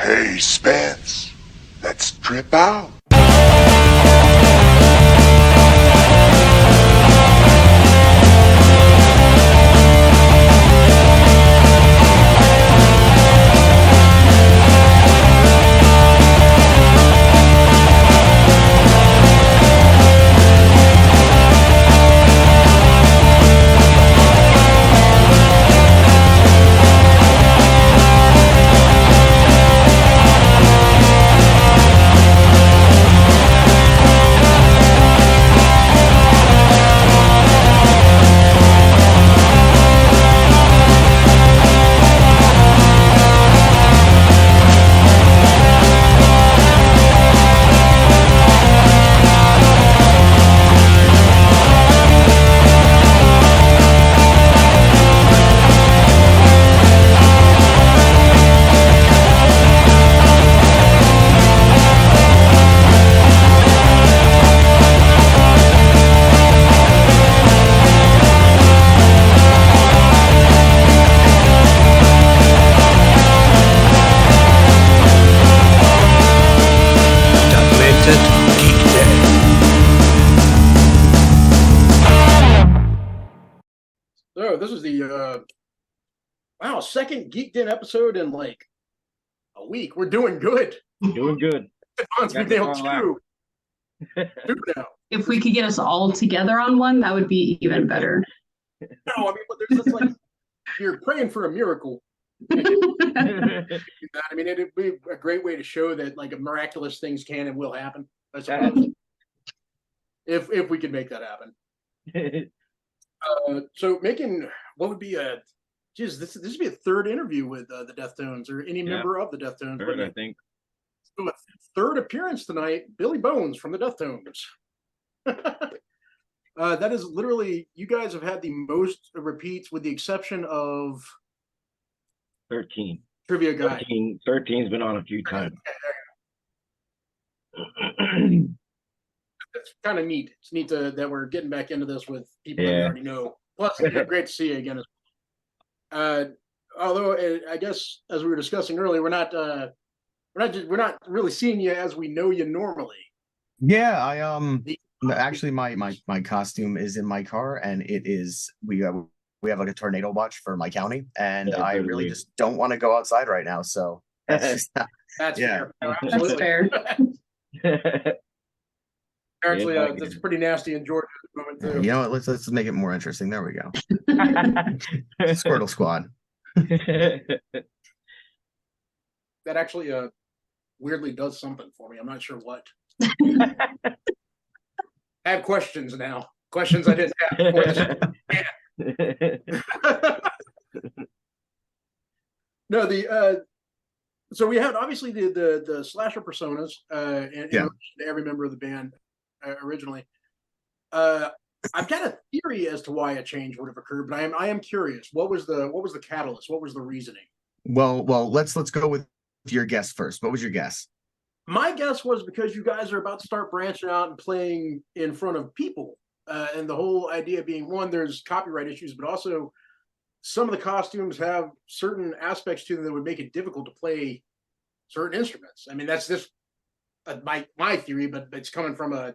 Hey, Spence, let's trip out. So this is the second Geeked In episode in like a week. We're doing good. Doing good. We've nailed two now. If we could get us all together on one, that would be even better. No, I mean, but there's this, like, you're praying for a miracle. I mean, it'd be a great way to show that like miraculous things can and will happen. I suppose. if we could make that happen. So making what would be a this would be a third interview with the Deathtones or any member of the Deathtones. Third, I think. So a third appearance tonight, Billy Bones from the Deathtones. That is literally, you guys have had the most repeats with the exception of 13. Trivia Guy. 13's been on a few times. It's kind of neat. It's neat that we're getting back into this with people that we already know. Plus, it's great to see you again. Although I guess as we were discussing earlier, we're not really seeing you as we know you normally. Yeah, actually my costume is in my car, and it is we have like a tornado watch for my county, and I really just don't want to go outside right now. So that's yeah. fair. No, absolutely. That's fair. Apparently, that's pretty nasty in Georgia at the moment too. You know what? Let's make it more interesting. There we go. Squirtle Squad. That actually weirdly does something for me. I'm not sure what. I have questions now. Questions I didn't have before this. No, so we had obviously the slasher personas in relation to every member of the band originally. I've got a theory as to why a change would have occurred, but I am curious. What was the catalyst? What was the reasoning? Well, let's go with your guess first. What was your guess? My guess was because you guys are about to start branching out and playing in front of people, and the whole idea being, one, there's copyright issues, but also some of the costumes have certain aspects to them that would make it difficult to play certain instruments. I mean, that's just my theory, but it's coming from a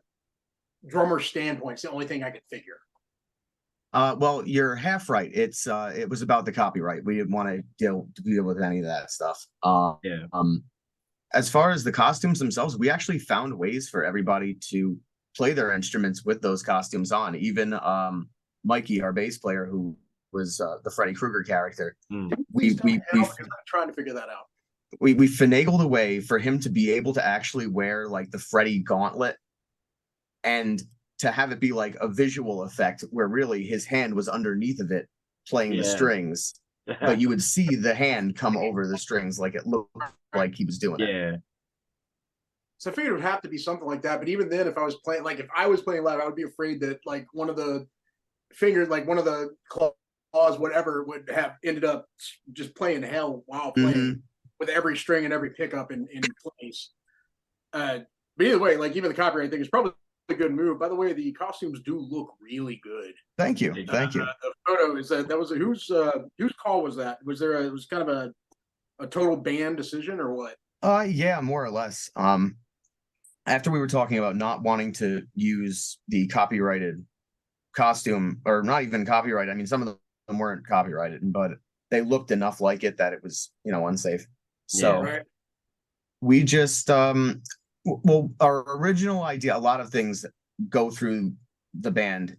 drummer standpoint. It's the only thing I could figure. Well, you're half right. It was about the copyright. We didn't want to deal with any of that stuff. As far as the costumes themselves, we actually found ways for everybody to play their instruments with those costumes on. Even Mikey, our bass player, who was the Freddy Krueger character. We trying to figure that out. We finagled a way for him to be able to actually wear like the Freddy gauntlet, and to have it be like a visual effect where really his hand was underneath of it playing the strings, but you would see the hand come over the strings like it looked like he was doing it. So I figured it would have to be something like that. But even then, if I was playing live, I would be afraid that like one of the fingers, like one of the claws, whatever, would have ended up just playing hell while playing with every string and every pickup in place. But either way, like even the copyright thing is probably a good move. By the way, the costumes do look really good. Thank you. The photo is that was whose call was that? Was there it was kind of a total band decision or what? Yeah, more or less. After we were talking about not wanting to use the copyrighted costume, or not even copyright, I mean, some of them weren't copyrighted, but they looked enough like it that it was, unsafe. So Yeah. Right. we just, well, our original idea, a lot of things go through the band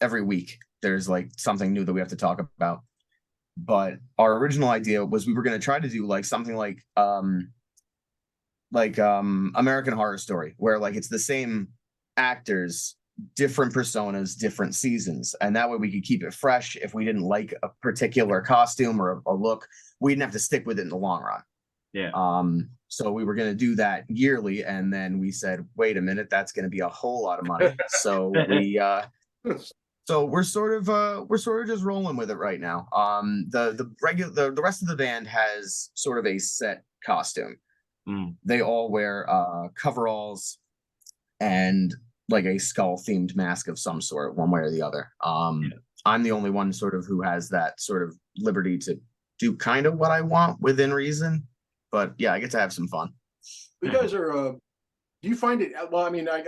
every week. There's like something new that we have to talk about. But our original idea was we were going to try to do like something like American Horror Story, where like it's the same actors, different personas, different seasons, and that way we could keep it fresh. If we didn't like a particular costume or a look, we didn't have to stick with it in the long run. Yeah. So we were going to do that yearly, and then we said, wait a minute, that's going to be a whole lot of money. So we're sort of just rolling with it right now. The rest of the band has sort of a set costume. They all wear coveralls and like a skull themed mask of some sort, one way or the other. I'm the only one sort of who has that sort of liberty to do kind of what I want within reason. But yeah, I get to have some fun. You guys are. Do you find it? Well, I mean, I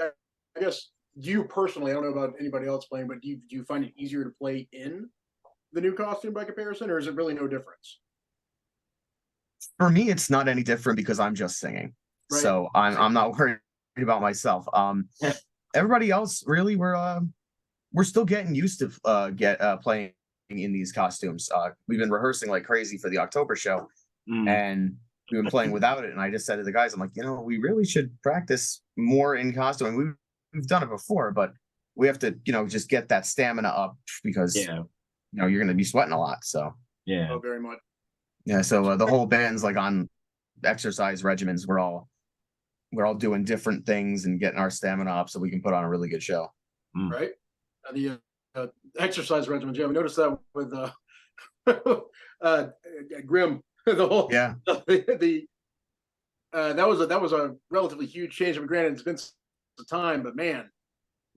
guess you personally. I don't know about anybody else playing, but do you find it easier to play in the new costume by comparison, or is it really no difference? For me, it's not any different because I'm just singing, Right. so I'm not worried about myself. Everybody else, really, we're still getting used to playing in these costumes. We've been rehearsing like crazy for the October show, and we've been playing without it. And I just said to the guys, I'm like, we really should practice more in costume. And we've done it before, but we have to, just get that stamina up because you're going to be sweating a lot. So Yeah. Oh, very much. yeah. So the whole band's like on exercise regimens. We're all doing different things and getting our stamina up so we can put on a really good show. Right. The exercise regimen, yeah, we noticed that with Grim. The whole Yeah. the that was a relatively huge change. I mean, granted, it's been some time, but man,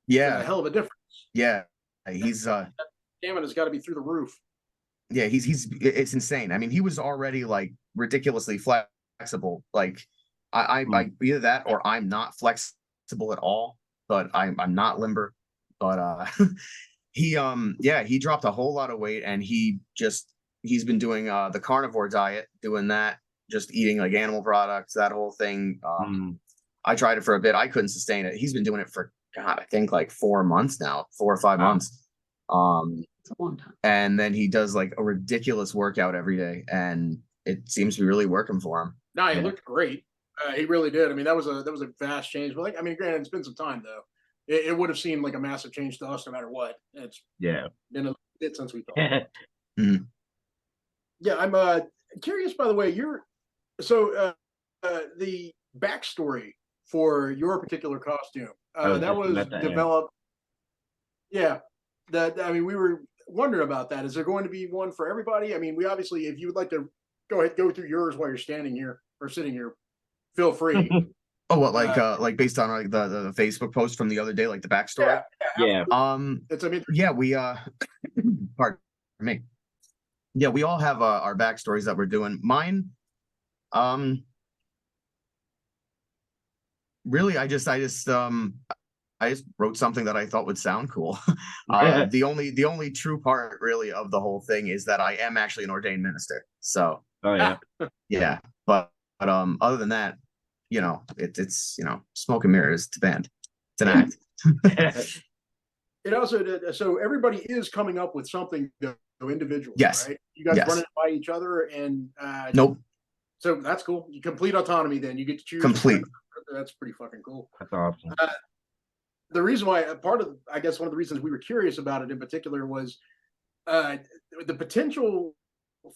it's a hell of a difference. Yeah. He's Stamina's got to be through the roof. Yeah, it's insane. I mean, he was already like ridiculously flexible. Like I either that or I'm not flexible at all, but I'm not limber. But he dropped a whole lot of weight, and he's been doing the carnivore diet, doing that, just eating like animal products, that whole thing. I tried it for a bit. I couldn't sustain it. He's been doing it for God, I think like 4 months now, 4 or 5 months. It's a long time. And then he does like a ridiculous workout every day, and it seems to be really working for him. No, he looked great. He really did. I mean, that was a vast change. But like, I mean, granted, it's been some time though. It would have seemed like a massive change to us, no matter what. It's been a bit since we thought. Yeah, I'm curious. By the way, the backstory for your particular costume that was developed. Yeah, I mean, we were wondering about that. Is there going to be one for everybody? I mean, we obviously, if you would like to go through yours while you're standing here or sitting here, feel free. Oh, what like based on like the Facebook post from the other day, like the backstory? Yeah. We pardon me. Yeah, we all have our backstories that we're doing. Mine, really, I just wrote something that I thought would sound cool. The only true part really of the whole thing is that I am actually an ordained minister. So yeah, but other than that, it's smoke and mirrors to band. It's an act. It also so everybody is coming up with something individually. Yes. Right? You guys run it by each other, and nope. So that's cool. You complete autonomy. Then you get to choose. Complete. That's pretty fucking cool. That's awesome. The reason why one of the reasons we were curious about it in particular was the potential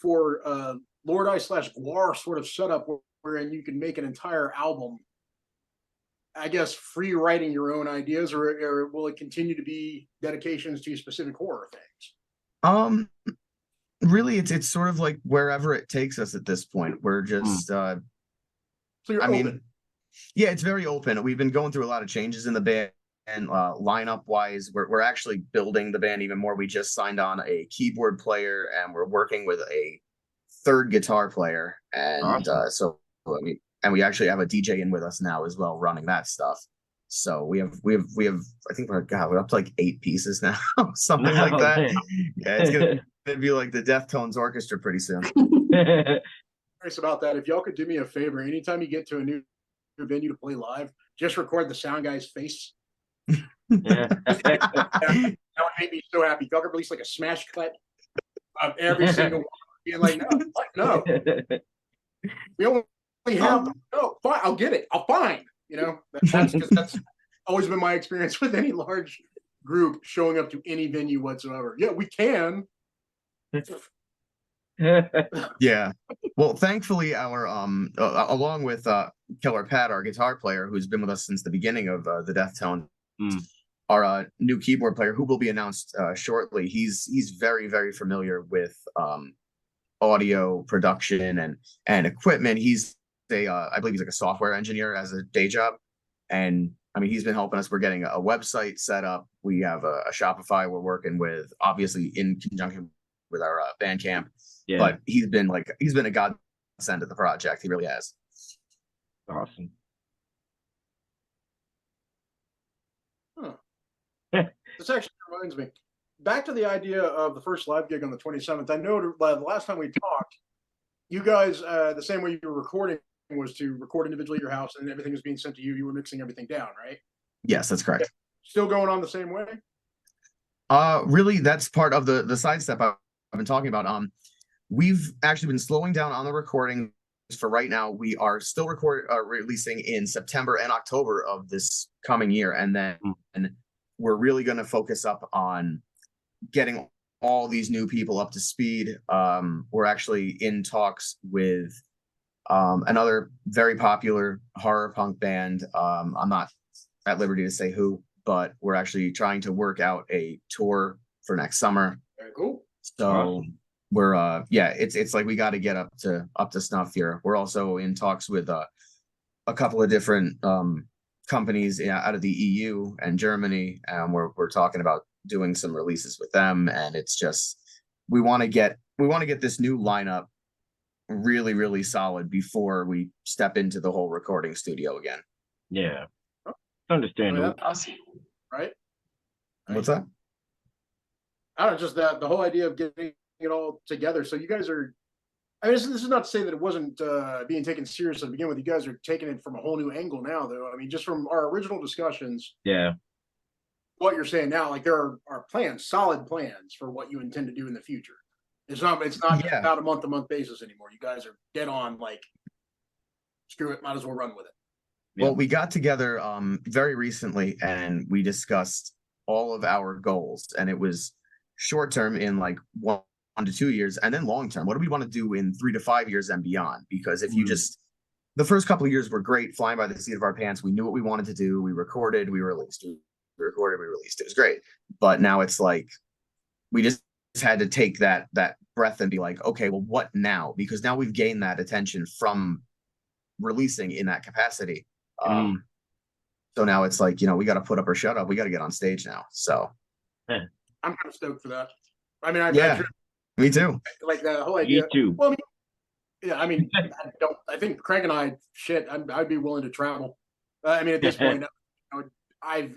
for Lord I / Guar sort of setup wherein you can make an entire album, I guess, free writing your own ideas, or will it continue to be dedications to specific horror things? Really, it's sort of like wherever it takes us at this point. We're just so you're open. Yeah, it's very open. We've been going through a lot of changes in the band, and lineup wise, we're actually building the band even more. We just signed on a keyboard player, and we're working with a third guitar player, and so I mean, and we actually have a DJ in with us now as well, running that stuff. So we have I think we're up to like 8 pieces now, something like Oh, that. man. Yeah, it's gonna be like the Deathtones orchestra pretty soon. Curious about that. If y'all could do me a favor, anytime you get to a new venue to play live, just record the sound guy's face. Yeah. That would make me so happy. Y'all could release like a smash cut of every single one, being like, no, what? No, we only have no. Fine, I'll get it. I'll find. You know, that's because that's always been my experience with any large group showing up to any venue whatsoever. Yeah, we can. Yeah. Well, thankfully, our along with Killer Pat, our guitar player, who's been with us since the beginning of the Deathtones, our new keyboard player, who will be announced shortly. He's very, very familiar with audio production and equipment. He's I believe he's like a software engineer as a day job, and I mean he's been helping us. We're getting a website set up. We have a Shopify we're working with, obviously in conjunction with our Bandcamp. Yeah. But he's been a godsend to the project. He really has. Awesome. This actually reminds me. Back to the idea of the first live gig on the 27th. I know the last time we talked, you guys, the same way you were recording was to record individually at your house, and everything was being sent to you. You were mixing everything down, right? Yes, that's correct. Still going on the same way? Really, that's part of the sidestep I've been talking about. We've actually been slowing down on the recording for right now. We are still releasing in September and October of this coming year, and then we're really going to focus up on getting all these new people up to speed. We're actually in talks with another very popular horror punk band. I'm not at liberty to say who, but we're actually trying to work out a tour for next summer. Very cool. So Awesome. we're it's like we got to get up to snuff here. We're also in talks with a couple of different companies out of the EU and Germany, and we're talking about doing some releases with them. And it's just we want to get this new lineup really, really solid before we step into the whole recording studio again. Yeah. Understandable. Awesome. Right? What's that? I don't know, just that the whole idea of getting it all together. So you guys are, I mean, this is not to say that it wasn't being taken seriously to begin with. You guys are taking it from a whole new angle now, though. I mean, just from our original discussions, Yeah. what you're saying now, like there are plans, solid plans for what you intend to do in the future. It's not just about a month-to-month basis anymore. You guys are dead on, like, screw it, might as well run with it. Well, we got together very recently and we discussed all of our goals, and it was short term in like 1 to 2 years, and then long term. What do we want to do in 3 to 5 years and beyond? Because if you just the first couple of years were great, flying by the seat of our pants. We knew what we wanted to do. We recorded, we released. We recorded, we released. It was great. But now it's like we just had to take that breath and be like, okay, well, what now? Because now we've gained that attention from releasing in that capacity. So now it's like, we got to put up or shut up. We got to get on stage now. So I'm kind of stoked for that. I mean, me too. Like the whole idea. Me too. Well, I mean, I think Craig and I'd be willing to travel. I mean, at this point, I've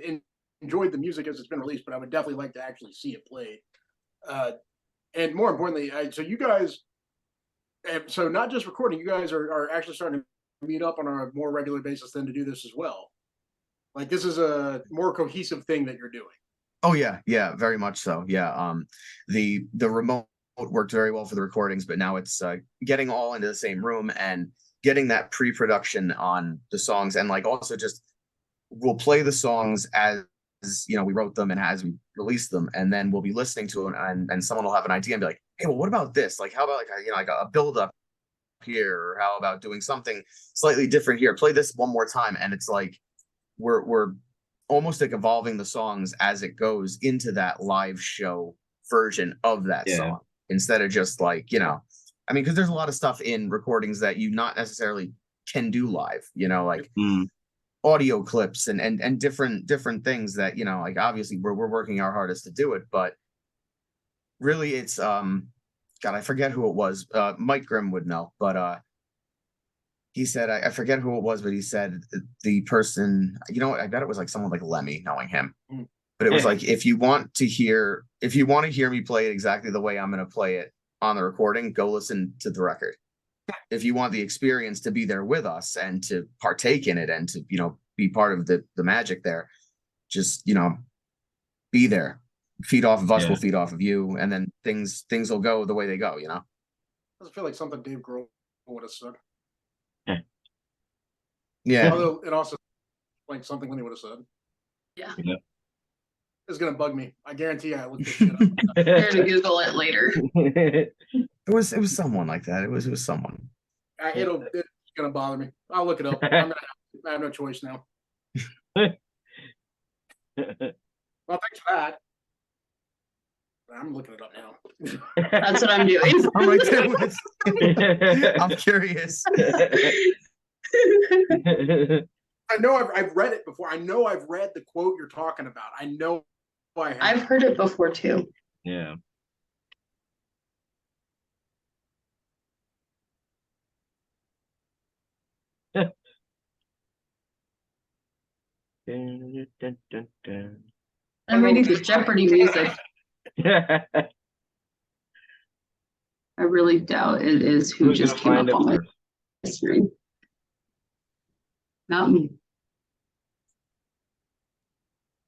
enjoyed the music as it's been released, but I would definitely like to actually see it played. And more importantly, so you guys, so not just recording, you guys are actually starting to meet up on a more regular basis than to do this as well. Like this is a more cohesive thing that you're doing. Oh yeah, very much so. Yeah, the remote worked very well for the recordings, but now it's getting all into the same room and getting that pre-production on the songs, and like also just we'll play the songs as we wrote them and as we release them, and then we'll be listening to them, and someone will have an idea and be like, hey, well, what about this? Like, how about like a build up here, or how about doing something slightly different here? Play this one more time, and it's like we're almost like evolving the songs as it goes into that live show version of that song, instead of just like I mean, because there's a lot of stuff in recordings that you not necessarily can do live, like audio clips and different things that like obviously we're working our hardest to do it, but really it's God, I forget who it was. Mike Grimm would know, but he said, I forget who it was, but he said the person, you know what, I bet it was like someone like Lemmy, knowing him. Mm. But it was like, if you want to hear me play it exactly the way I'm going to play it on the recording, go listen to the record. If you want the experience to be there with us and to partake in it and to, be part of the magic there, just, be there. Feed off of us, we'll feed off of you, and then things will go the way they go. Doesn't feel like something Dave Grohl would have said. Yeah. Although it also like something Lenny would have said. Yeah. It's gonna bug me. I guarantee I looked this shit up. You're gonna Google it later. It was someone like that. It was someone. It's gonna bother me. I'll look it up. I have no choice now. Well, thanks for that. I'm looking it up now. That's what I'm doing. I'm right there with. I'm curious. I know I've read it before. I know I've read the quote you're talking about. I know I have. I've heard it before too. Yeah. Dun, dun, dun, dun. I'm reading the Jeopardy music. I really doubt it is who Who's just gonna came find up it on my first? screen. Not me.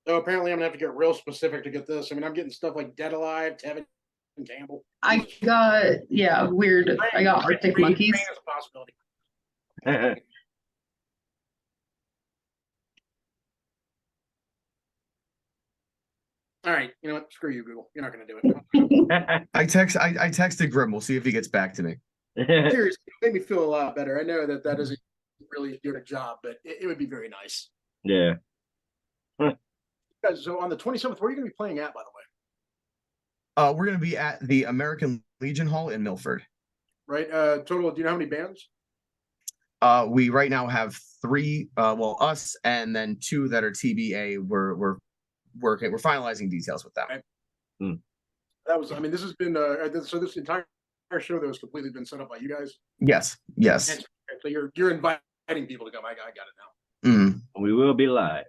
So apparently I'm gonna have to get real specific to get this. I mean, I'm getting stuff like Dead Alive, Tevin Campbell. I got weird. I got Arctic Rain Monkeys. is a possibility. All right, you know what? Screw you, Google. You're not gonna do it. I texted Grim. We'll see if he gets back to me. Seriously, it made me feel a lot better. I know that isn't really doing a job, but it would be very nice. Yeah. So on the 27th, where are you gonna be playing at, by the way? We're gonna be at the American Legion Hall in Milford. Right. Total. Do you know how many bands? We right now have 3. Us and then 2 that are TBA. We're working. We're finalizing details with them. Right. That was. I mean, this has been. So this entire show that was completely been set up by you guys. Yes. And so you're inviting people to come. I got it now. Mm. We will be live.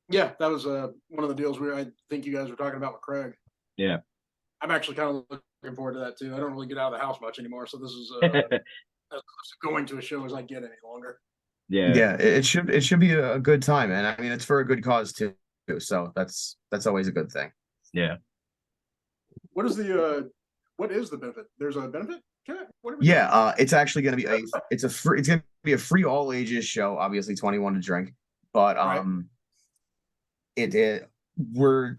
Yeah, that was one of the deals where I think you guys were talking about with Craig. Yeah. I'm actually kind of looking forward to that too. I don't really get out of the house much anymore, so this is as close to going to a show as I get any longer. Yeah. It should be a good time, and I mean it's for a good cause too. So that's always a good thing. Yeah. What is the benefit? There's a benefit? It's actually going to be it's going to be a free all ages show. Obviously, 21 to drink, but we're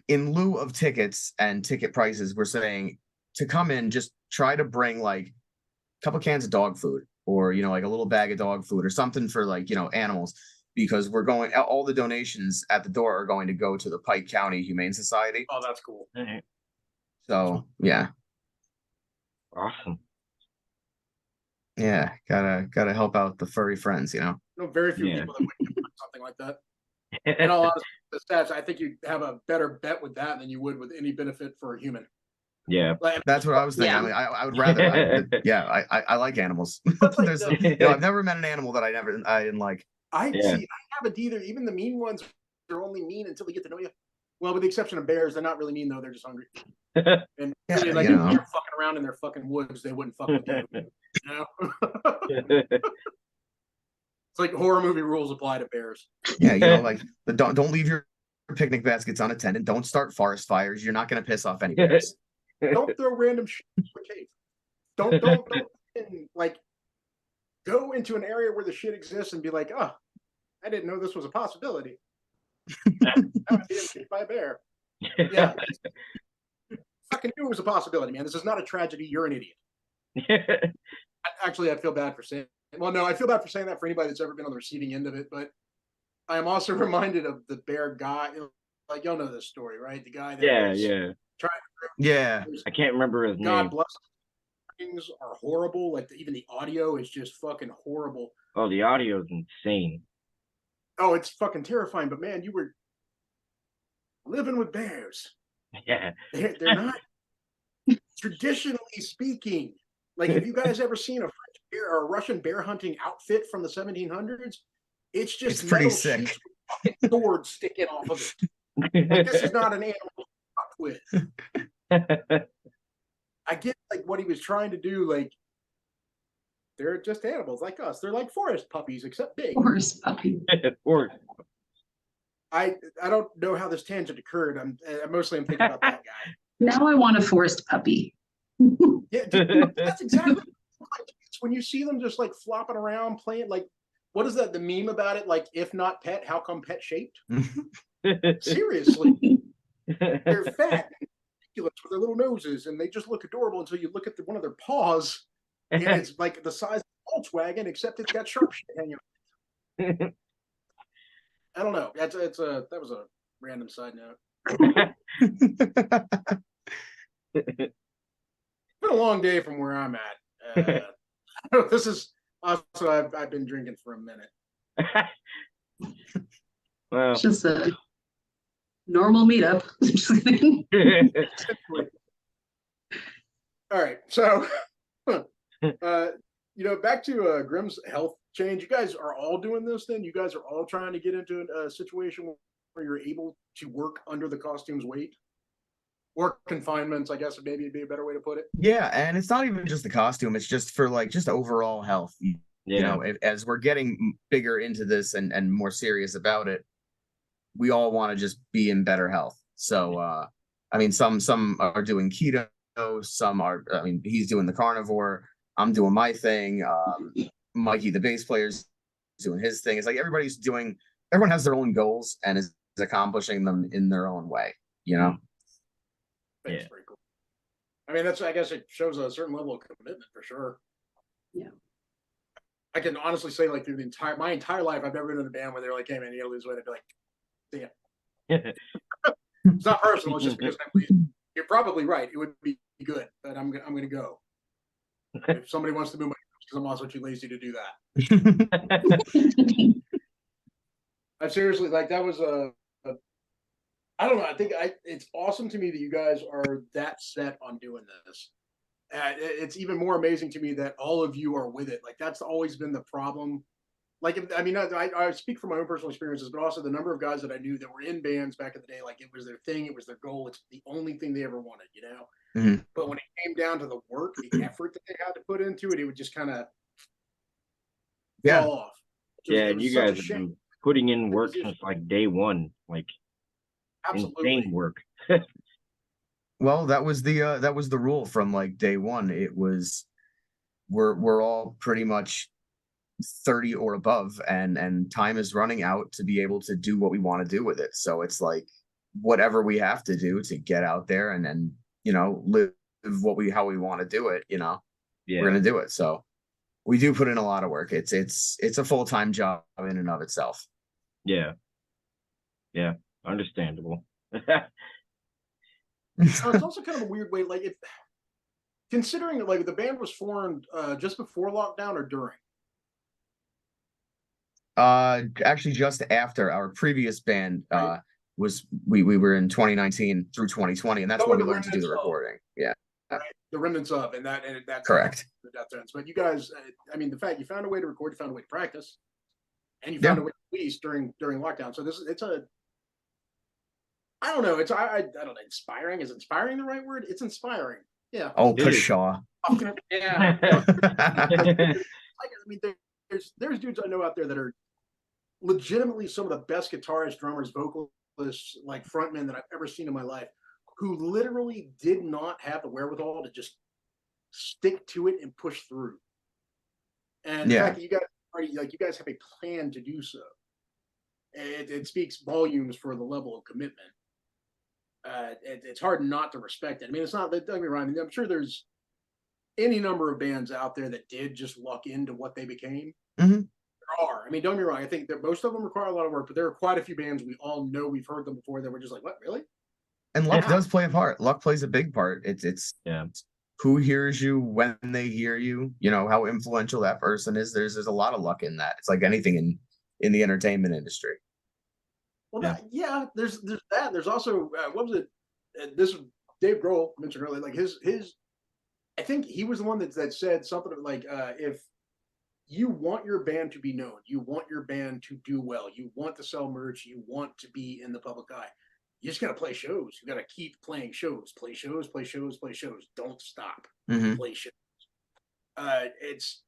in lieu of tickets and ticket prices, we're saying to come in, just try to bring like a couple cans of dog food or like a little bag of dog food or something for like animals, because all the donations at the door are going to go to the Pike County Humane Society. Oh, that's cool. So yeah. Awesome. Yeah, gotta help out the furry friends, No, very few people that would do something like that. In all honesty, the stats, I think you have a better bet with that than you would with any benefit for a human. Yeah. That's what I was thinking. Yeah. I mean, I would rather. I like animals. I've never met an animal that I didn't like. I haven't either. Even the mean ones are only mean until they get to know you. Well, with the exception of bears, they're not really mean though. They're just hungry. And if they're fucking around in their fucking woods, they wouldn't fuck with you. It's like horror movie rules apply to bears. Yeah, like don't leave your picnic baskets unattended. Don't start forest fires. You're not going to piss off any bears. Don't throw random shit in the cave. Don't like go into an area where the shit exists and be like, oh, I didn't know this was a possibility. I would be hit by a bear. Yeah. Fucking knew it was a possibility, man. This is not a tragedy. You're an idiot. Actually, I feel bad for saying. Well, no, I feel bad for saying that for anybody that's ever been on the receiving end of it. But I am also reminded of the bear guy. Like y'all know this story, right? The guy that was trying to. I can't remember his name. God bless him. Things are horrible. Like even the audio is just fucking horrible. Oh, the audio is insane. Oh, it's fucking terrifying. But man, you were living with bears. Yeah. They're not traditionally speaking. Like, have you guys ever seen a French Russian bear hunting outfit from the 1700s. It's just It's pretty metal sick. sheets with swords sticking off of it. Like, this is not an animal to fuck with. I get like what he was trying to do. Like, they're just animals like us. They're like forest puppies, except big. Forest puppy. Or I don't know how this tangent occurred. I'm thinking about that guy. Now I want a forest puppy. Yeah, that's exactly like, it's when you see them just like flopping around playing. Like, what is that? The meme about it? Like, if not pet, how come pet shaped? Seriously, they're fat, and ridiculous with their little noses, and they just look adorable until you look at one of their paws, and it's like the size of a Volkswagen, except it's got sharp shit hanging. I don't know. That was a random side note. It's been a long day from where I'm at. This is also I've been drinking for a minute. Well, It's just a normal meetup. Just kidding. All right, so back to Grimm's health change. You guys are all doing this. Then you guys are all trying to get into a situation where you're able to work under the costume's weight, or confinements, I guess maybe would be a better way to put it. Yeah, and it's not even just the costume, it's just for like just overall health. You know, as we're getting bigger into this and more serious about it, we all want to just be in better health. So I mean, some are doing keto, some are, I mean, he's doing the carnivore, I'm doing my thing, Mikey the bass player's doing his thing. It's like everyone has their own goals and is accomplishing them in their own way, you know. That's pretty cool. I mean, I guess it shows a certain level of commitment for sure. Yeah. I can honestly say, like, through my entire life, I've never been in a band where they're like, "Hey, man, you gotta lose weight." I'd be like, "Damn." It's not personal. It's just because I'm lazy. You're probably right. It would be good, but I'm gonna go. If somebody wants to move my because I'm also too lazy to do that. I seriously, like, that was I don't know. I think it's awesome to me that you guys are that set on doing this. It's even more amazing to me that all of you are with it. Like, that's always been the problem. Like, I mean, I speak from my own personal experiences, but also the number of guys that I knew that were in bands back in the day. Like, it was their thing, it was their goal. It's the only thing they ever wanted, you know. Mm-hmm. But when it came down to the work, the effort that they had to put into it, it would just kind of fall off. And you guys have been putting in work since like day one, like insane work. Well, that was the rule from like day one. It was we're all pretty much 30 or above, and time is running out to be able to do what we want to do with it. So it's like whatever we have to do to get out there and live how we want to do it, we're gonna do it. So we do put in a lot of work. It's a full-time job in and of itself. Yeah, understandable. So it's also kind of a weird way, like, considering that, like, the band was formed just before lockdown or during. Actually, just after. Our previous band was we were in 2019 through 2020, and that's when we learned to do the recording. Yeah, right. The remnants of and that correct. The Deathtones. But you guys, I mean, the fact you found a way to record, you found a way to practice, and you found a way to release during lockdown. So I don't know. I don't know. Inspiring, is inspiring the right word? It's inspiring. Yeah. Oh, pshaw. Yeah. I mean, there's dudes I know out there that are legitimately some of the best guitarists, drummers, vocalists, like frontmen that I've ever seen in my life, who literally did not have the wherewithal to just stick to it and push through. And the fact that you guys have a plan to do so, it speaks volumes for the level of commitment. It's hard not to respect it. I mean, it's not that, don't get me wrong. I mean, I'm sure there's any number of bands out there that did just luck into what they became. Mm-hmm. There are. I mean, don't get me wrong. I think that most of them require a lot of work, but there are quite a few bands we all know, we've heard them before, that we're just like, what, really? And luck does play a part. Luck plays a big part. It's who hears you when they hear you. You know how influential that person is. There's a lot of luck in that. It's like anything in the entertainment industry. Well, there's that. There's also what was it? This Dave Grohl mentioned earlier. Like his, I think he was the one that said something like, if you want your band to be known. You want your band to do well. You want to sell merch. You want to be in the public eye. You just got to play shows. You got to keep playing shows. Play shows, play shows, play shows. Don't stop. Play shows. It's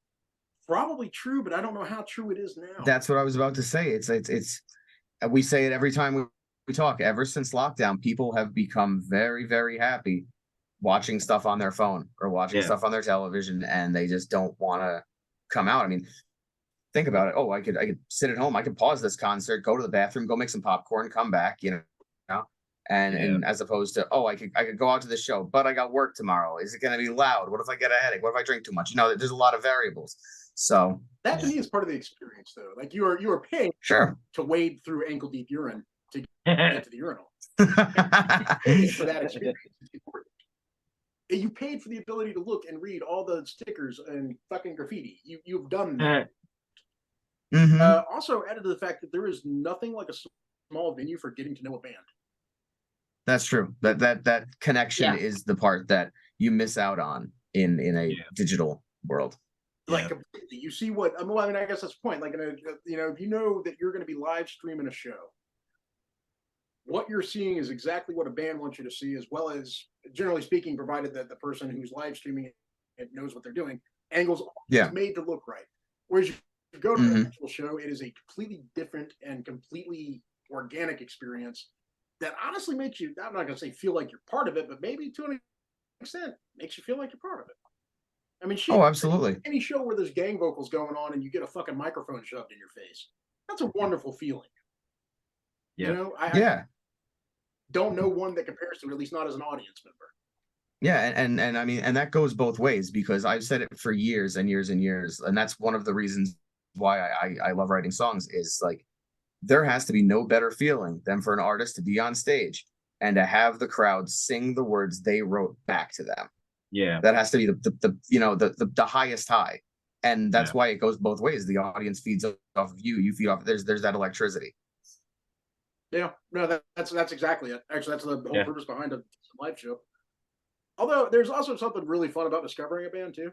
probably true, but I don't know how true it is now. That's what I was about to say. It's we say it every time we talk. Ever since lockdown, people have become very, very happy watching stuff on their phone or watching stuff on their television, and they just don't want to come out. I mean, think about it. Oh, I could sit at home. I could pause this concert, go to the bathroom, go make some popcorn, come back, and as opposed to, oh, I could go out to the show, but I got work tomorrow. Is it going to be loud? What if I get a headache? What if I drink too much? There's a lot of variables. So that to me is part of the experience, though. Like you are paying to wade through ankle deep urine to get to the urinal. For that experience, it's important. You paid for the ability to look and read all the stickers and fucking graffiti. You've done that. Also added to the fact that there is nothing like a small venue for getting to know a band. That's true. That connection is the part that you miss out on in a digital world. Like completely. You see what? Well, I mean, I guess that's the point. Like, if you know that you're going to be live streaming a show, what you're seeing is exactly what a band wants you to see, as well as, generally speaking, provided that the person who's live streaming it knows what they're doing. Angles made to look right. Whereas you go to an actual show, it is a completely different and completely organic experience that honestly makes you, I'm not going to say feel like you're part of it, but maybe to an extent makes you feel like you're part of it. I mean, shit, absolutely. Any show where there's gang vocals going on and you get a fucking microphone shoved in your face, that's a wonderful feeling. I don't know one that compares to it, at least not as an audience member. Yeah, and I mean, and that goes both ways, because I've said it for years and years and years, and that's one of the reasons why I love writing songs, is like, there has to be no better feeling than for an artist to be on stage and to have the crowd sing the words they wrote back to them. Yeah, that has to be the highest high, and that's why it goes both ways. The audience feeds off of you. You feed off. There's that electricity. Yeah, no, that's exactly it. Actually, that's the whole purpose behind a live show. Although there's also something really fun about discovering a band too.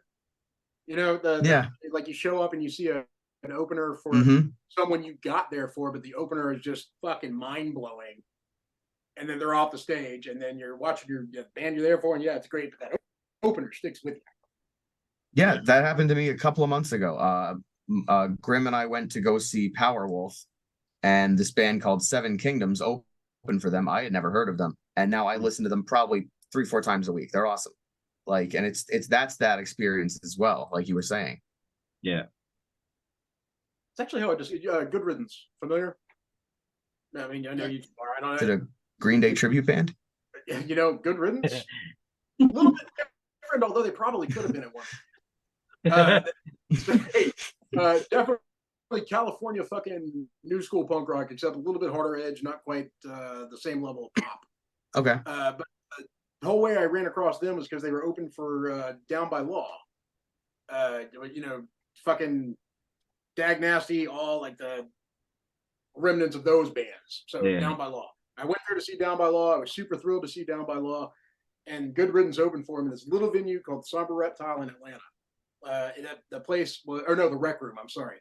Like you show up and you see an opener for someone you got there for, but the opener is just fucking mind blowing. And then they're off the stage, and then you're watching your band you're there for, and it's great, but that opener sticks with you. Yeah, that happened to me a couple of months ago. Grim and I went to go see Powerwolf, and this band called Seven Kingdoms opened for them. I had never heard of them, and now I listen to them probably 3-4 times a week. They're awesome. Like, and that's that experience as well, like you were saying. Yeah. It's actually how I just Good Riddance. Familiar? I mean, I know you are. I don't know. Is it a Green Day tribute band? Good Riddance. A little bit different, although they probably could have been at one. Definitely California fucking new school punk rock, except a little bit harder edge, not quite the same level of pop. Okay. But the whole way I ran across them was because they were open for Down by Law. Fucking Dag Nasty, all like the remnants of those bands. So Down by Law. I went there to see Down by Law. I was super thrilled to see Down by Law. And Good Riddance opened for him in this little venue called Somber Reptile in Atlanta. The place was, or no, the Rec Room, I'm sorry.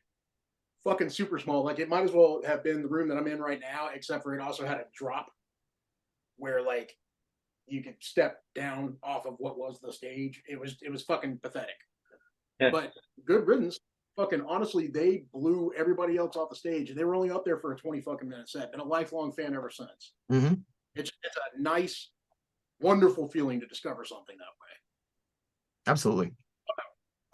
Fucking super small. Like, it might as well have been the room that I'm in right now, except for it also had a drop where, like, you could step down off of what was the stage. It was fucking pathetic. But Good Riddance, fucking honestly, they blew everybody else off the stage, and they were only up there for a 20 fucking minute set. Been a lifelong fan ever since. It's a nice, wonderful feeling to discover something that way. Absolutely.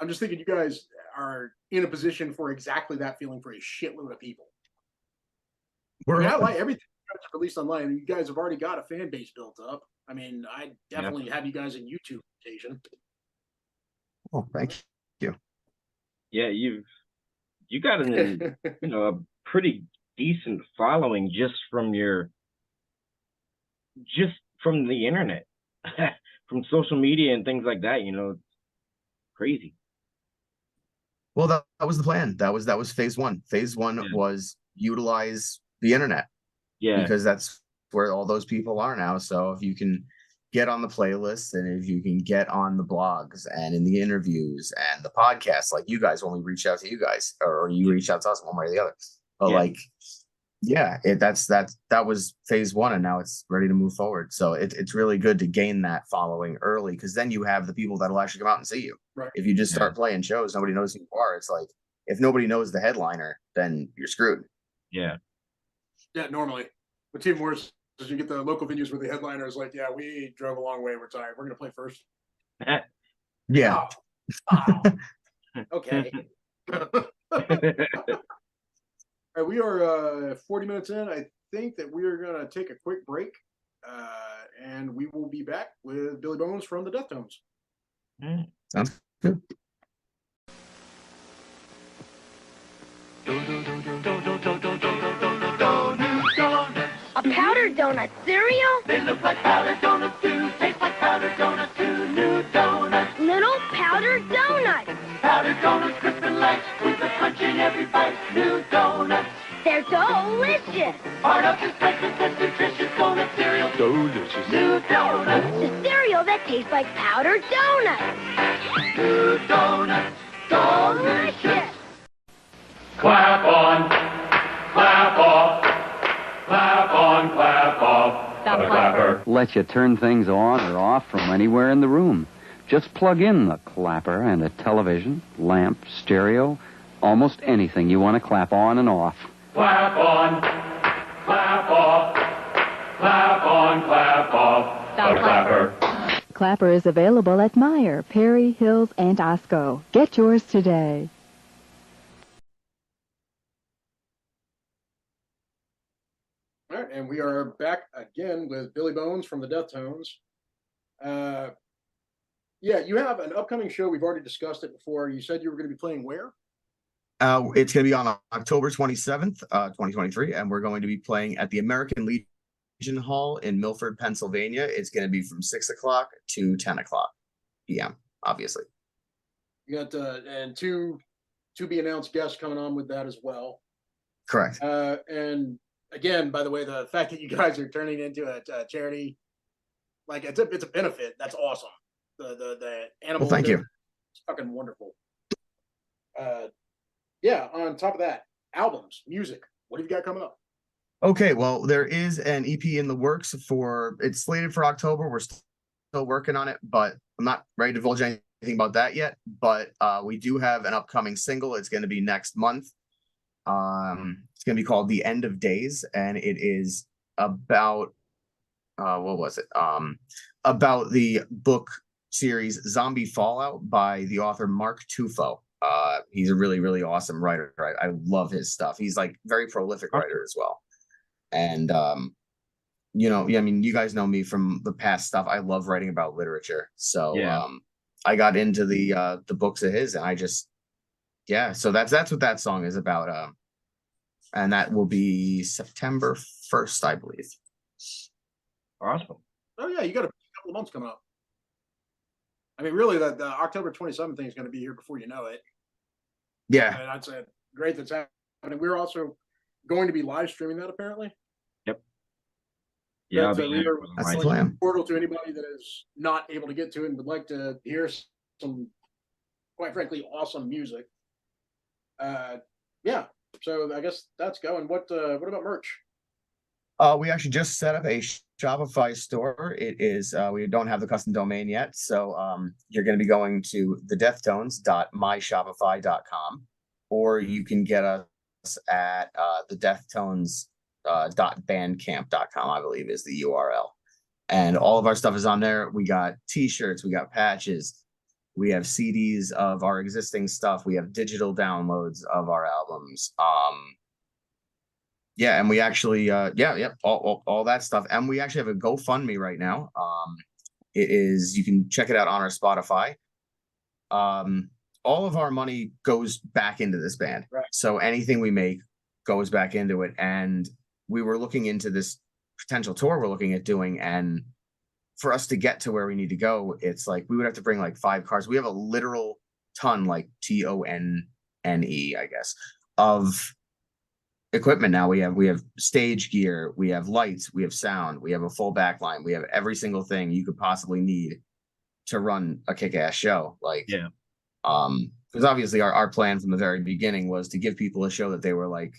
I'm just thinking you guys are in a position for exactly that feeling for a shitload of people. I like everything you guys have released online. I mean, you guys have already got a fan base built up. I mean, I definitely have you guys in YouTube rotation. Oh, thank you. Yeah, you got a pretty decent following just from the internet, from social media and things like that. It's crazy. Well, that was the plan. That was phase one. Phase one was utilize the internet. Yeah. Because that's where all those people are now. So if you can get on the playlist and if you can get on the blogs and in the interviews and the podcasts, like you guys, when we reach out to you guys or you reach out to us one way or the other. But like, yeah, that was phase one, and now it's ready to move forward. So it's really good to gain that following early, because then you have the people that'll actually come out and see you. Right. If you just start playing shows, nobody knows who you are. It's like, if nobody knows the headliner, then you're screwed. Yeah, normally. What's even worse is you get the local venues where the headliner is like, yeah, we drove a long way, we're tired, we're gonna play first. Yeah. Oh. Okay. All right, we are 40 minutes in. I think that we are going to take a quick break, and we will be back with Billy Bones from the Deathtones. Sounds good. A powdered donut cereal? They look like powdered donuts too, taste like powdered donuts too. New donuts. Little powdered donuts. Powdered donuts, crisp and light, with a crunch in every bite. New donuts. They're delicious. Part of this breakfast that's nutritious donut cereal. Delicious. New donuts. The cereal that tastes like powdered donuts. New donuts. Delicious. Clap on. Clap off. Clap on, clap off. The clapper lets you turn things on or off from anywhere in the room. Just plug in the clapper and a television, lamp, stereo, almost anything you want to clap on and off. Clap on, clap off. Clap on, clap off. The clapper. Clapper is available at Meijer, Perry, Hills, and Osco. Get yours today. All right, and we are back again with Billy Bones from the Deathtones. Yeah, you have an upcoming show. We've already discussed it before. You said you were going to be playing where? It's going to be on October 27th, 2023, and we're going to be playing at the American Legion Hall in Milford, Pennsylvania. It's going to be from 6 o'clock to 10 o'clock p.m., obviously. You got and two to be announced guests coming on with that as well. Correct. And again, by the way, the fact that you guys are turning into a charity, like it's a benefit. That's awesome. The animal. Well, thank you. It's fucking wonderful. Yeah. On top of that, albums, music. What have you got coming up? Okay, well, there is an EP in the works it's slated for October. We're still working on it, but I'm not ready to divulge anything about that yet. But we do have an upcoming single. It's going to be next month. It's going to be called The End of Days, and it is about what was it? About the book series Zombie Fallout by the author Mark Tufo. He's a really, really awesome writer. I love his stuff. He's like very prolific writer as well. And you know, I mean, you guys know me from the past stuff. I love writing about literature. So I got into the books of his, and I just so that's what that song is about. And that will be September 1st, I believe. Awesome. Oh yeah, you got a couple of months coming up. I mean, really, the October 27th thing is going to be here before you know it. Yeah. And I'd say great that's happening. We're also going to be live streaming that, apparently. Yep. Yeah, that's the plan. Portal to anybody that is not able to get to it and would like to hear some, quite frankly, awesome music. Yeah. So I guess that's going. What about merch? We actually just set up a Shopify store. It is we don't have the custom domain yet, so you're going to be going to thedeathtones.myshopify.com, or you can get us at thedeathtones.bandcamp.com, I believe is the URL. And all of our stuff is on there. We got t-shirts, we got patches, we have CDs of our existing stuff, we have digital downloads of our albums. Yeah, and we actually, all that stuff. And we actually have a GoFundMe right now. It is, you can check it out on our Spotify. All of our money goes back into this band. Right. So anything we make goes back into it. And we were looking into this potential tour we're looking at doing. And for us to get to where we need to go, it's like we would have to bring like 5 cars. We have a literal ton, like TONNE, I guess, of equipment now. We have stage gear, we have lights, we have sound, we have a full back line, we have every single thing you could possibly need to run a kick-ass show. Like, Yeah. Because obviously our plan from the very beginning was to give people a show that they were like,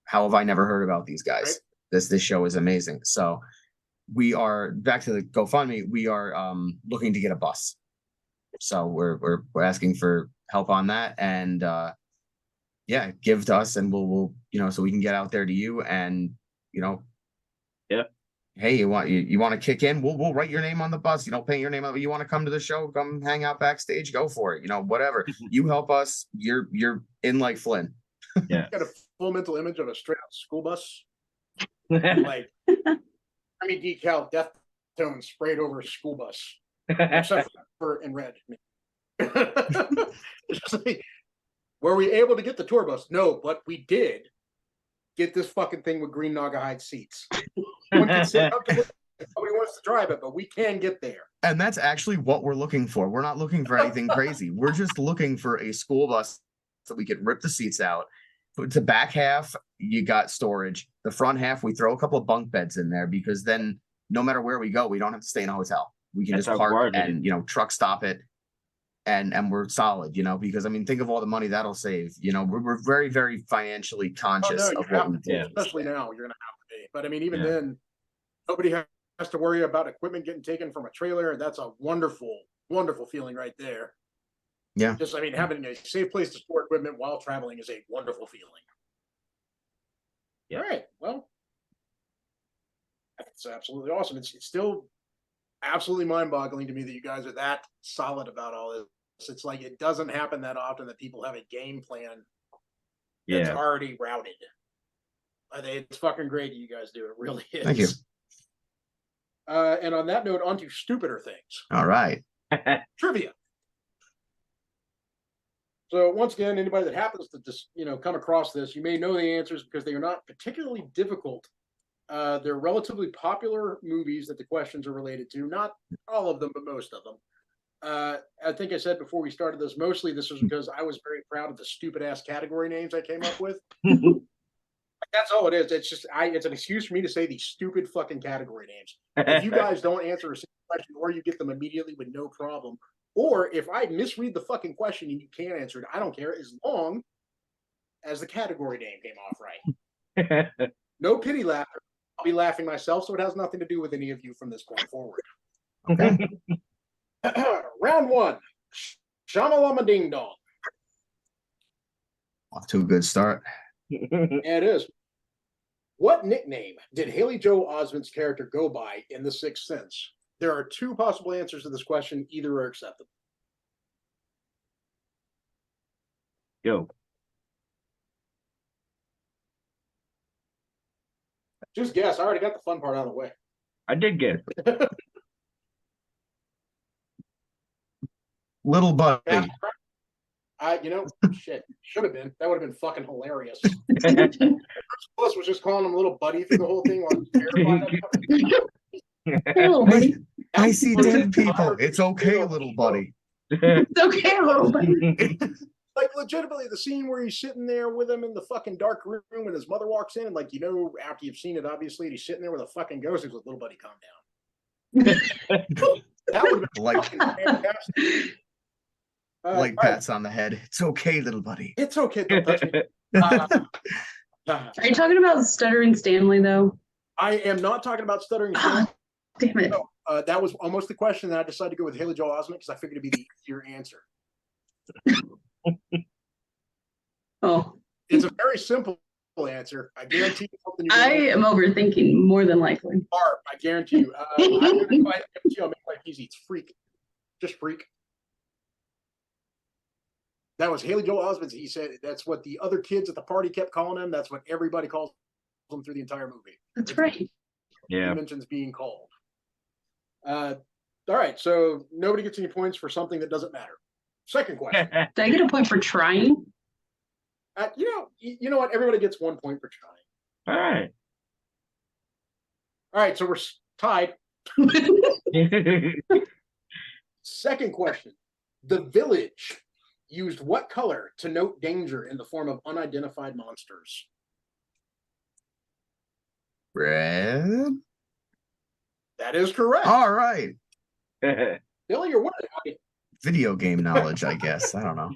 how have I never heard about these guys? Right. This show is amazing. So we are back to the GoFundMe. We are looking to get a bus. So we're asking for help on that, and yeah, give to us, and we'll so we can get out there to you, and Yeah. hey, you want to kick in? We'll write your name on the bus. Paint your name up. You want to come to the show? Come hang out backstage. Go for it. Whatever. You help us. You're in like Flynn. Yeah. Got a full mental image of a straight out school bus, like decal Deathtones sprayed over a school bus, except for in red. Were we able to get the tour bus? No, but we did get this fucking thing with green Naugahyde seats. One can sit comfortably. Nobody wants to drive it, but we can get there. And that's actually what we're looking for. We're not looking for anything crazy. We're just looking for a school bus so we could rip the seats out. The back half, you got storage. The front half, we throw a couple of bunk beds in there, because then no matter where we go, we don't have to stay in a hotel. We can just park and truck stop it, and we're solid. Because think of all the money that'll save. We're very, very financially conscious of what we do. Especially now, you're gonna have to be. But even then, nobody has to worry about equipment getting taken from a trailer. That's a wonderful, wonderful feeling right there. Yeah. Just having a safe place to store equipment while traveling is a wonderful feeling. Yeah. All right. Well, that's absolutely awesome. It's still absolutely mind-boggling to me that you guys are that solid about all this. It's like it doesn't happen that often that people have a game plan that's already routed. It's fucking great that you guys do. It really is. Thank you. And on that note, on to stupider things. All right. Trivia. So once again, anybody that happens to just come across this, you may know the answers because they are not particularly difficult. They're relatively popular movies that the questions are related to. Not all of them, but most of them. I think I said before we started this, mostly this was because I was very proud of the stupid ass category names I came up with. That's all it is. It's just it's an excuse for me to say these stupid fucking category names. If you guys don't answer a single question, or you get them immediately with no problem, or if I misread the fucking question and you can't answer it, I don't care, as long as the category name came off right. No pity laughter. I'll be laughing myself, so it has nothing to do with any of you from this point forward. Okay. Round one. Shamalama Ding Dong. Off to a good start. Yeah, it is. What nickname did Haley Joel Osment's character go by in The Sixth Sense? There are two possible answers to this question. Either are acceptable. Yo. Just guess. I already got the fun part out of the way. I did guess. Little Buddy. Shit. Should have been. That would have been fucking hilarious. Plus was just calling him little buddy through the whole thing while he was terrified. Little buddy. I see dead people. It's okay, little buddy. It's okay, little buddy. Like, legitimately, the scene where he's sitting there with him in the fucking dark room and his mother walks in, and after you've seen it, obviously, he's sitting there with a fucking ghost. He's like, little buddy, calm down. That would have been fucking fantastic. Like pats on the head. It's okay, little buddy. It's okay. Don't touch me. Are you talking about Stuttering Stanley, though? I am not talking about Stuttering Stanley. Damn it. No, that was almost the question, and I decided to go with Haley Joel Osment because I figured it'd be the easier answer. Oh. It's a very simple answer. I guarantee you something. I am overthinking, more than likely. Barb, I guarantee you. I'm going to make life easy. It's Freak. Just Freak. That was Haley Joel Osment. He said that's what the other kids at the party kept calling him. That's what everybody calls him through the entire movie. That's right. Yeah. He mentions being called. All right. So nobody gets any points for something that doesn't matter. Second question. Did I get a point for trying? You know what? Everybody gets 1 point for trying. All right. All right. So we're tied. Second question. The Village used what color to note danger in the form of unidentified monsters? Red. That is correct. All right. Billy, you're winning. Video game knowledge, I guess. I don't know.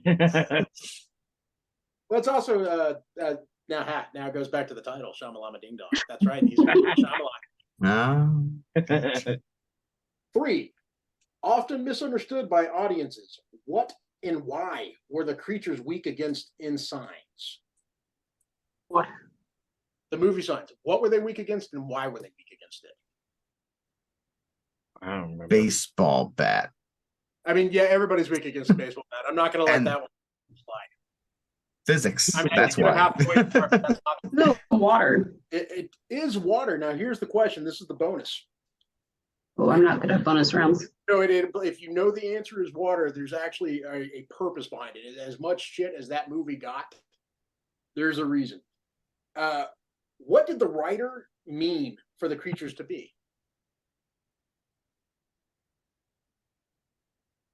Well, it's also now it goes back to the title, Shamalama Ding Dong. That's right. These are Shyamalan. No. 3. Often misunderstood by audiences. What and why were the creatures weak against in signs? What? The movie signs. What were they weak against and why were they weak against it? I don't remember. Baseball bat. I mean, yeah, everybody's weak against a baseball bat. I'm not going to let And that one slide. Physics. I mean, That's you don't why. have to wait for it. That's not- No, water. It is water. Now, here's the question. This is the bonus. Oh, I'm not good at bonus rounds. No, if you know the answer is water, there's actually a purpose behind it. As much shit as that movie got, there's a reason. What did the writer mean for the creatures to be?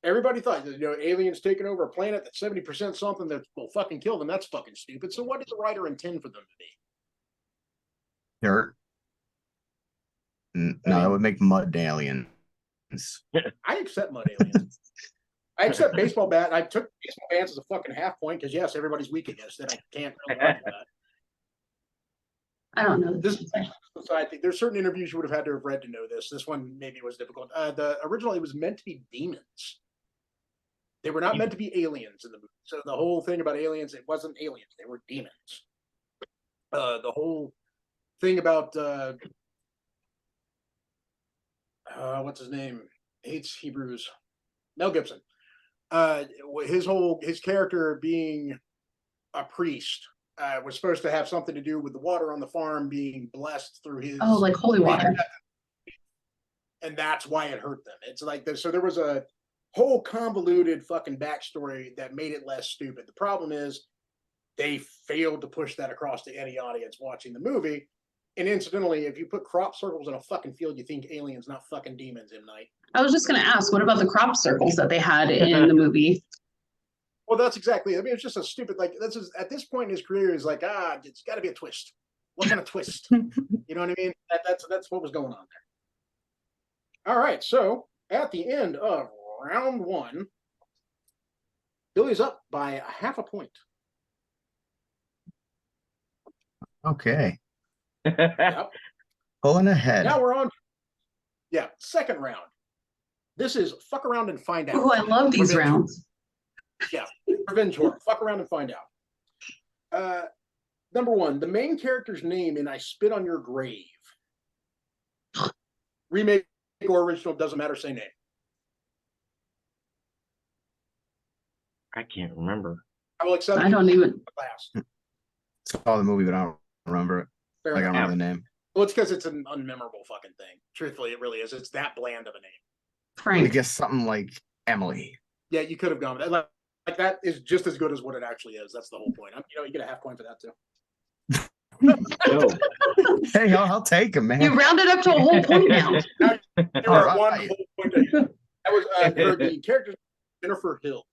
Everybody thought that, aliens taking over a planet that's 70% something that will fucking kill them. That's fucking stupid. So what did the writer intend for them to be? Dirt. No, that would make mud aliens. I accept mud aliens. I accept baseball bat. I took baseball bats as a fucking half point because yes, everybody's weak against it. I can't really argue that. I don't know. So I think there's certain interviews you would have had to have read to know this. This one maybe was difficult. Originally it was meant to be demons. They were not meant to be aliens in the movie. So the whole thing about aliens, it wasn't aliens. They were demons. The whole thing about what's his name? Hates Hebrews. Mel Gibson. His character being a priest was supposed to have something to do with the water on the farm being blessed through his. Oh, like holy water. And that's why it hurt them. It's like this. So there was a whole convoluted fucking backstory that made it less stupid. The problem is they failed to push that across to any audience watching the movie. And incidentally, if you put crop circles in a fucking field, you think aliens, not fucking demons, M. Night. I was just going to ask, what about the crop circles that they had in the movie? Well, that's exactly. I mean, it's just a stupid. Like this is at this point in his career, is like it's got to be a twist. What kind of twist? You know what I mean? That's what was going on there. All right, so at the end of round 1, Billy's up by a half a point. Okay. Yep. Pulling ahead. Now we're on. Yeah, second round. This is fuck around and find out. Oh, I love these Revenge. rounds. Yeah, revenge horror. Fuck around and find out. Number 1, the main character's name in I Spit on Your Grave. Remake or original, doesn't matter, say name. I can't remember. I will accept. I don't even. Class. Saw the movie, but I don't remember it. Fair Like, I enough. don't remember the name. Well, it's because it's an unmemorable fucking thing. Truthfully, it really is. It's that bland of a name. I Frank. guess something like Emily. Yeah, you could have gone with that. Like that is just as good as what it actually is. That's the whole point. You get a half point for that too. No. Hey, I'll take him, man. You rounded up to a whole point now. You're at All one right. whole point. That was for the character Jennifer Hills.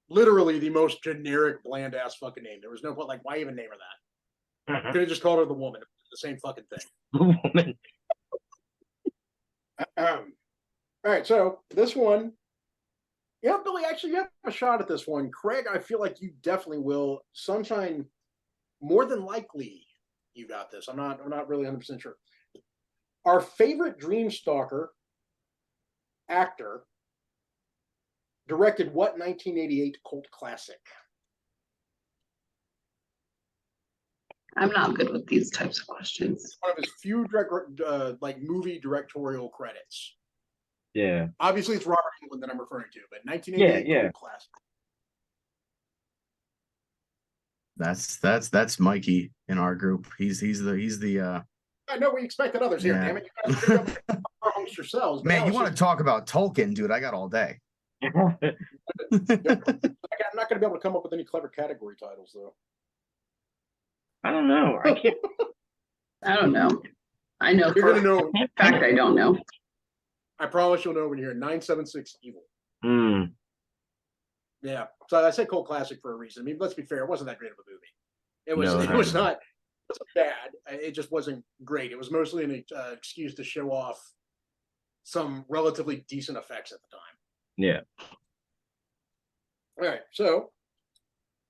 Literally the most generic, bland ass fucking name. There was no point. Like, why even name her that? Could have just called her the woman. The same fucking thing. The woman. All right, so this one, Billy, actually, you have a shot at this one. Craig, I feel like you definitely will. Sunshine, more than likely, you got this. I'm not really 100% sure. Our favorite Dreamstalker actor directed what 1988 cult classic? I'm not good with these types of questions. One of his few movie directorial credits. Yeah. Obviously, it's Robert Englund that I'm referring to, but 1988 cult classic. That's Mikey in our group. He's the I know we expected others here. Yeah. Damn it, you guys are amongst yourselves. man. You want to talk about Tolkien, dude? I got all day. I'm not going to be able to come up with any clever category titles, though. I don't know. I can't. I don't know. I know. You're going to know. In fact, I don't know. I promise you'll know when you hear 976 Evil. Mm. Yeah. So I say cult classic for a reason. I mean, let's be fair. It wasn't that great of a movie. It was. No, it was not. wasn't bad. It just wasn't great. It was mostly an excuse to show off some relatively decent effects at the time. Yeah. All right, so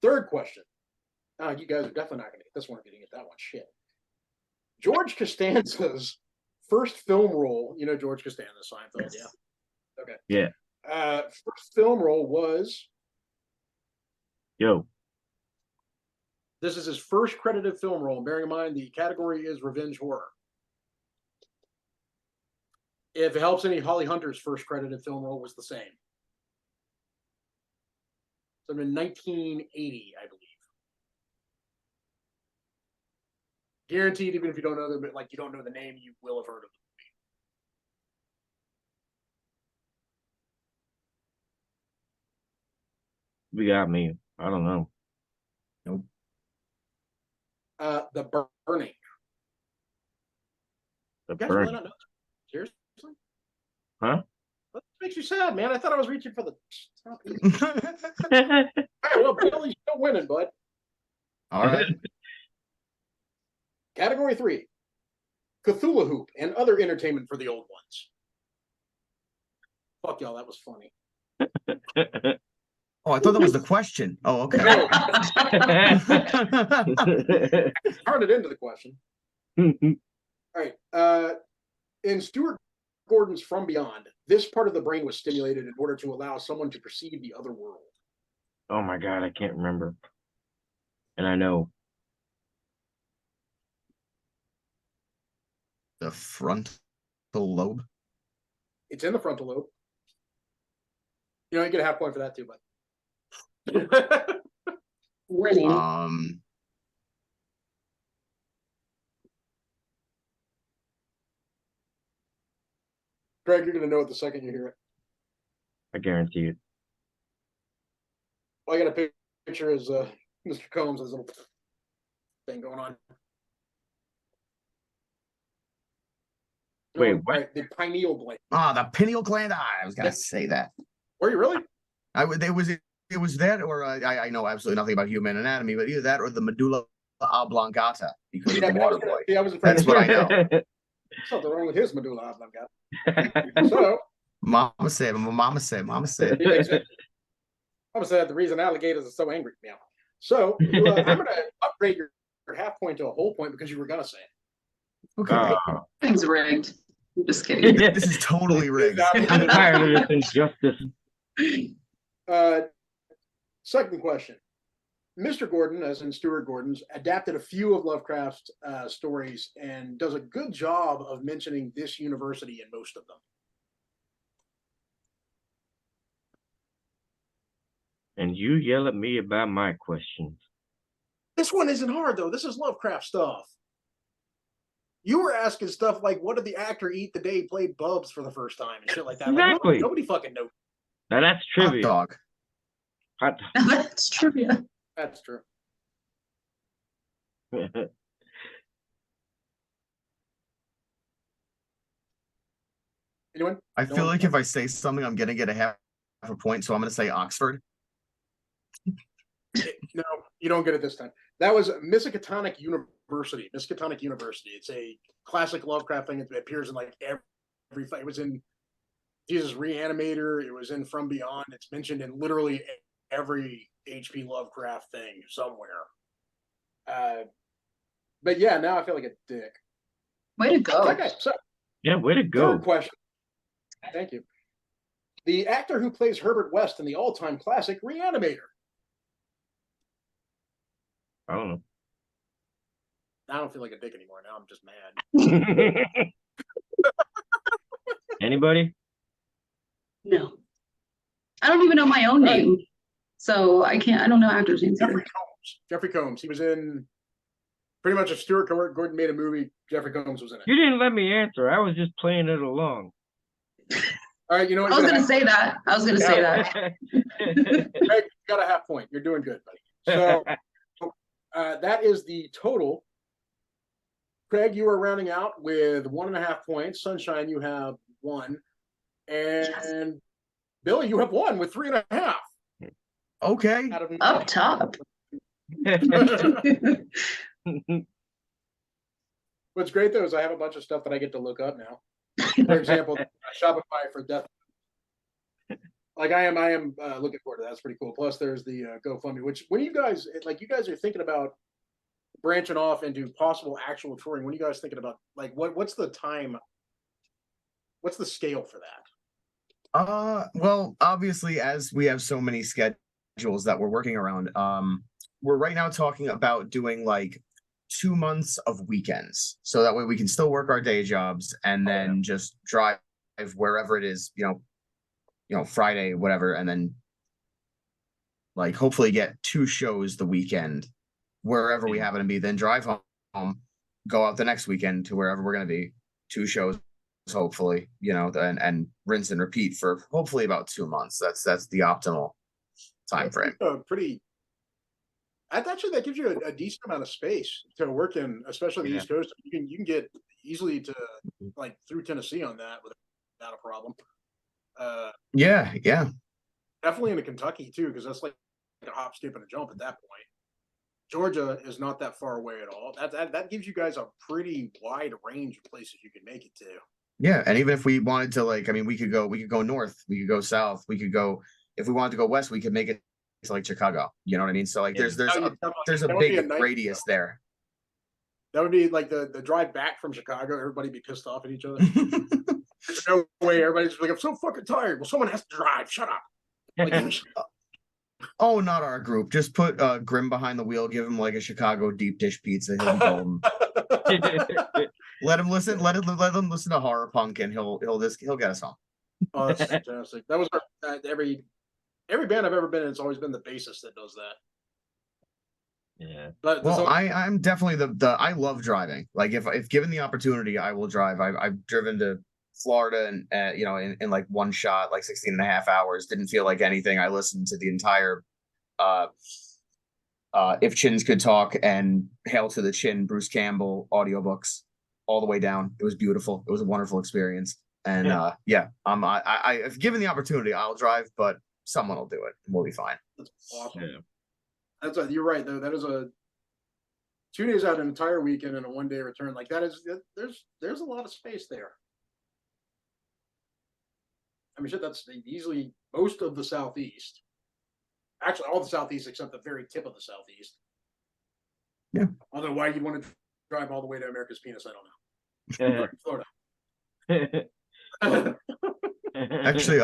third question. You guys are definitely not going to get this one. Getting it that one. Shit. George Costanza's first film role. You know George Costanza, Seinfeld. Yeah. Okay. Yeah. First film role was. Yo. This is his first credited film role. Bearing in mind the category is revenge horror. If it helps any, Holly Hunter's first credited film role was the same. So in 1980, I believe. Guaranteed, even if you don't know them, like you don't know the name, you will have heard of We got me. I don't know. Nope. The Burning. The You guys Burning. really not know? Seriously? Huh? That makes you sad, man. I thought I was reaching for the top. All right, well, Billy's still winning, bud. All right. Category 3. Cthulhu Hoop and other entertainment for the old ones. Fuck y'all, that was funny. Oh, I thought that was the question. Oh, okay. No. Turn it into the question. All right. In Stuart Gordon's From Beyond, this part of the brain was stimulated in order to allow someone to perceive the other world. Oh my god, I can't remember. And I know. The frontal lobe. It's in the frontal lobe. You know, you get a half point for that too, but Winning. Greg, you're gonna know it the second you hear it. I guarantee it. All I got a picture is Mr. Combs' little thing going on. Wait, No, what? right, the pineal gland. Ah, the pineal gland. I was gonna say that. Were you really? It was that, or I know absolutely nothing about human anatomy, but either that or the medulla oblongata because of the water boy. Yeah, I was afraid That's what I know. Something wrong with his medulla oblongata. So, Mama said. Mama said the reason alligators are so angry. Meow. So I'm going to upgrade your half point to a whole point because you were going to say it. Okay. Things rigged. I'm just kidding. This is totally rigged. I'm tired of this injustice. Second question. Mr. Gordon, as in Stuart Gordon's, adapted a few of Lovecraft's stories and does a good job of mentioning this university in most of them. And you yell at me about my questions. This one isn't hard, though. This is Lovecraft stuff. You were asking stuff like, what did the actor eat the day he played Bubs for the first time and shit like that. Exactly. Like, nobody fucking knows. Now that's Hot trivia. dog. Hot That's trivia. That's true. dog. Anyone? I feel like if I say something, I'm gonna get a half a point, so I'm gonna say Oxford. No, you don't get it this time. That was Miskatonic University. Miskatonic University. It's a classic Lovecraft thing. It appears in like every fight. It was in Jesus Reanimator. It was in From Beyond. It's mentioned in literally every H.P. Lovecraft thing somewhere. But yeah, now I feel like a dick. Way to go. Okay, so Yeah, way to go. third question. Thank you. The actor who plays Herbert West in the all-time classic Reanimator. I don't know. I don't feel like a dick anymore. Now I'm just mad. Anybody? No. I don't even know my own Right. name. So I don't know actors' names Jeffrey either. Combs. Jeffrey Combs. He was in pretty much if Stuart Gordon made a movie, Jeffrey Combs was in it. You didn't let me answer. I was just playing it along. All right, you know what? I was You're going to gonna say that. I was going to say that. Greg, you got a half point. You're doing good, buddy. So that is the total. Craig, you are rounding out with 1.5 points. Sunshine, you have 1. And Billy, you have 1 with 3.5. Okay. Out of Up top. What's great though is I have a bunch of stuff that I get to look up now. For example, Shopify for Death. Like I am looking forward to that. That's pretty cool. Plus, there's the GoFundMe. Which when you guys you guys are thinking about branching off into possible actual touring, when are you guys thinking about like what's the time? What's the scale for that? Well, obviously, as we have so many schedules that we're working around, we're right now talking about doing like 2 months of weekends, so that way we can still work our day jobs and then just drive wherever it is, Friday, whatever, and then like hopefully get 2 shows the weekend wherever we happen to be, then drive home, go out the next weekend to wherever we're going to be, 2 shows hopefully, and rinse and repeat for hopefully about 2 months. That's the optimal time frame. Actually, that gives you a decent amount of space to work in, especially the East Coast. You can get easily to like through Tennessee on that without a problem. Yeah. Definitely into Kentucky too, because that's like a hop, skip, and a jump at that point. Georgia is not that far away at all. That gives you guys a pretty wide range of places you can make it to. Yeah, and even if we wanted to, we could go north, we could go south, we could go, if we wanted to go west, we could make it to like Chicago. You know what I mean? So like there's a big radius there. That would be like the drive back from Chicago. Everybody be pissed off at each other. There's no way. Everybody's like, I'm so fucking tired. Well, someone has to drive. Shut up. Like, oh, not our group. Just put Grim behind the wheel. Give him like a Chicago deep dish pizza. He'll be golden. Let him listen. Let him listen to horror punk, and he'll get us home. Oh, that's fantastic. That was every band I've ever been in. It's always been the bassist that does that. Yeah. But I'm definitely I love driving. Like if given the opportunity, I will drive. I've driven to Florida and in like one shot, like 16 and a half hours. Didn't feel like anything. I listened to the entire If Chins Could Talk and Hail to the Chin, Bruce Campbell audiobooks all the way down. It was beautiful. It was a wonderful experience. And if given the opportunity, I'll drive, but someone will do it and we'll be fine. That's awesome. Yeah. You're right though. That is 2 days out, an entire weekend, and a 1-day return. Like there's a lot of space there. I mean, shit, that's easily most of the Southeast. Actually, all the Southeast except the very tip of the Southeast. Yeah. Although, why you want to drive all the way to America's penis, I don't know. Florida. Actually,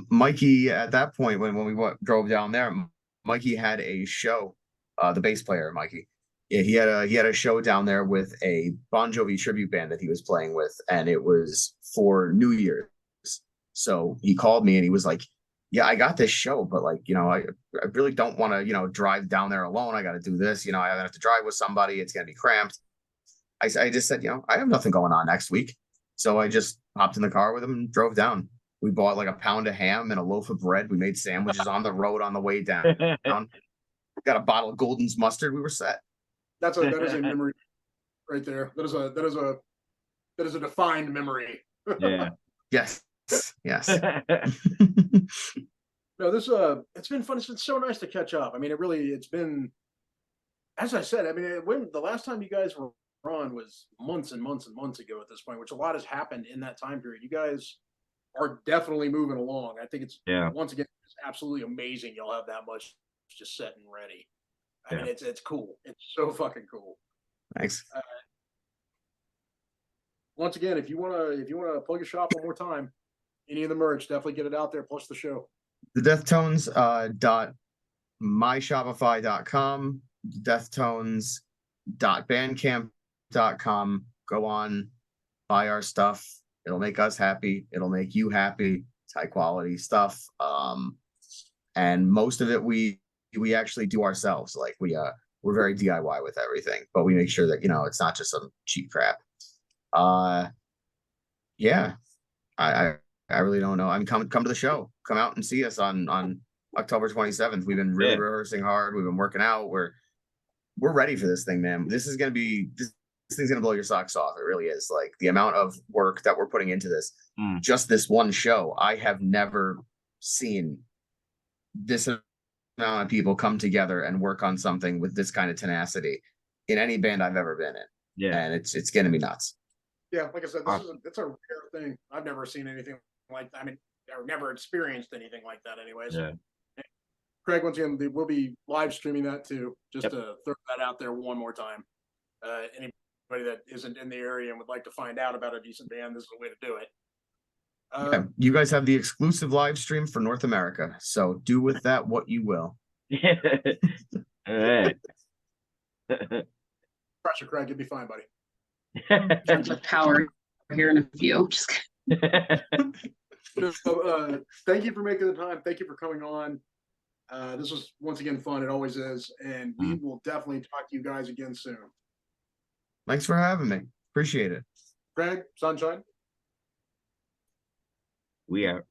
Mikey, at that point when we drove down there, Mikey had a show. The bass player, Mikey, he had a show down there with a Bon Jovi tribute band that he was playing with, and it was for New Year's. So he called me and he was like, "Yeah, I got this show, but like, I really don't want to, drive down there alone. I got to do this. I have to drive with somebody. It's gonna be cramped." I just said, I have nothing going on next week, so I just hopped in the car with him and drove down. We bought like a pound of ham and a loaf of bread. We made sandwiches on the road on the way down. Got a bottle of Golden's mustard. We were set. That is a memory right there. That is a defined memory. Yeah. Yes. No, it's been fun. It's been so nice to catch up. I mean, it's been, as I said, I mean, when the last time you guys were on was months and months and months ago at this point, which a lot has happened in that time period. You guys are definitely moving along. I think it's once again, it's absolutely amazing. Y'all have that much just set and ready. I mean, it's cool. It's so fucking cool. Thanks. Once again, if you wanna plug your shop one more time, any of the merch, definitely get it out there. Plus the show. The Deathtones .myshopify.com, Deathtones.bandcamp.com. Go on, buy our stuff. It'll make us happy. It'll make you happy. It's high quality stuff. And most of it we actually do ourselves. Like we're very DIY with everything, but we make sure that it's not just some cheap crap. I really don't know. I mean, come to the show. Come out and see us on October 27th. We've been really rehearsing hard. We've been working out. We're ready for this thing, man. This thing's gonna blow your socks off. It really is. Like the amount of work that we're putting into this, just this one show. I have never seen this amount of people come together and work on something with this kind of tenacity in any band I've ever been in. Yeah. And it's gonna be nuts. Yeah, like I said, it's a rare thing. I've never seen anything like that. I mean, or never experienced anything like that anyways. Yeah. Craig, once again, we'll be live streaming that too, just to throw that out there one more time. Anybody that isn't in the area and would like to find out about a decent band, this is the way to do it. Yeah, you guys have the exclusive live stream for North America, so do with that what you will. All right. Pressure, Craig, you'll be fine, buddy. Bunch of power here in a few. Just So, thank you for making the time. Thank you for coming on. This was once again fun. It always is, and we will definitely talk to you guys again soon. Thanks for having me. Appreciate it. Craig, Sunshine. We are.